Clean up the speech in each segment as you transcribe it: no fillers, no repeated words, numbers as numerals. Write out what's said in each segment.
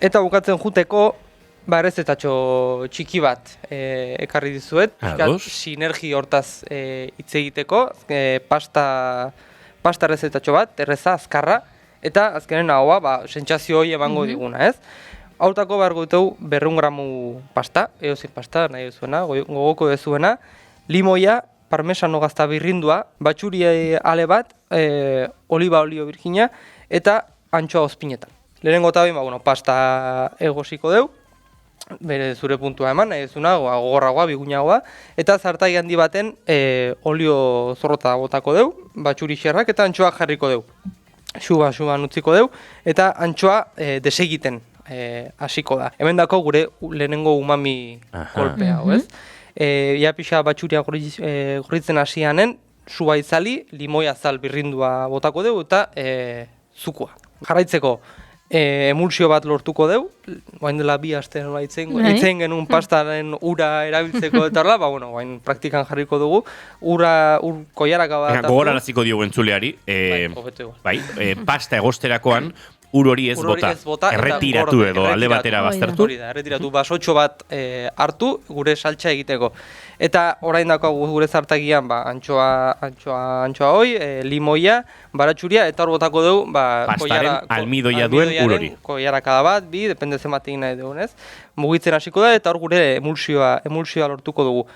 Eta bukatzen juteko, errezetatxo txiki bat ekarri dizuet, sinergi hortaz hitz egiteko, pasta errezetatxo bat, erreza, azkarra, eta azkenen ahoa, sentsazio hori emango diguna, ez? Hautako behar guteu 200 gramu pasta, eozin pasta, nahi duzuena, gogoko dezuena, limoia, parmesano gazta birrindua, batxuri ale bat, oliba olio birgina, eta antxoa ozpinetan. Lehenengo eta behin, pasta egosiko deu, bere zure puntua eman, nahi duzuna, gogorragoa, bigunagoa, eta zartai handi baten olio zorrota botako deu, batxuri xerrak, eta antxoa jarriko deu. Xuba utziko deu, eta antxoa desegiten hasiko da. Hemen dako gure lehenengo umami kolpea, ez? Ia pixa batxuria gorritzen hasianen, suba itzali, limoia azal birrindua botako deu, eta zukua. Jarraitzeko, emulsio bat lortuko deu, guain dela 2 aste nola itzen genuen pastaren ura erabiltzeko eta horla, guain praktikan jarriko dugu, ur koiaraka bat... Gogoraraziko diogu entzuleari, pasta egosterakoan, ur hori ez bota, erretiratu edo alde batera baztertu. Erretiratu, basotxo bat hartu gure saltsa egiteko. Eta orain dako gure zartagian antxoa hoi, limoia, baratxuria, eta hor botako dugu pastaren almidoia duen ur hori. Koiarakada bat, depende zenbatekin nahi dugunez. Mugitzen hasiko da eta hor gure emulsioa lortuko dugu.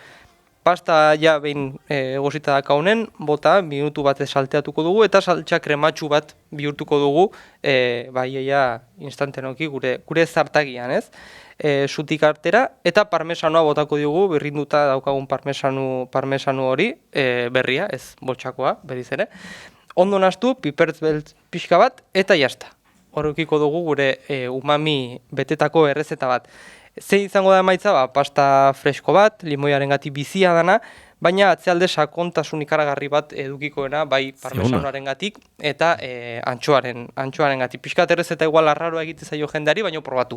Pasta ja behin egosita dakaunen, bota, minutu bat salteatuko dugu, eta saltsa krematxu bat bihurtuko dugu, instantenoki gure zartagian, ez? Zutik artera, eta parmesanoa botako dugu, birrinduta daukagun parmesanu hori, berria, ez boltsakoa, berriz ere. Ondo nastu, pipertz beltz pixka bat, eta jazta. Horrekiko dugu gure umami betetako errezeta bat. Zein izango da emaitza, pasta fresko bat, limoiaren gati bizia dana, baina atzealde sakontasun ikaragarri bat edukikoena, bai parmesanoaren gatik eta antxoaren gatik. Piskat errezeta igual arraroa egite zaio jendeari, baina probatu.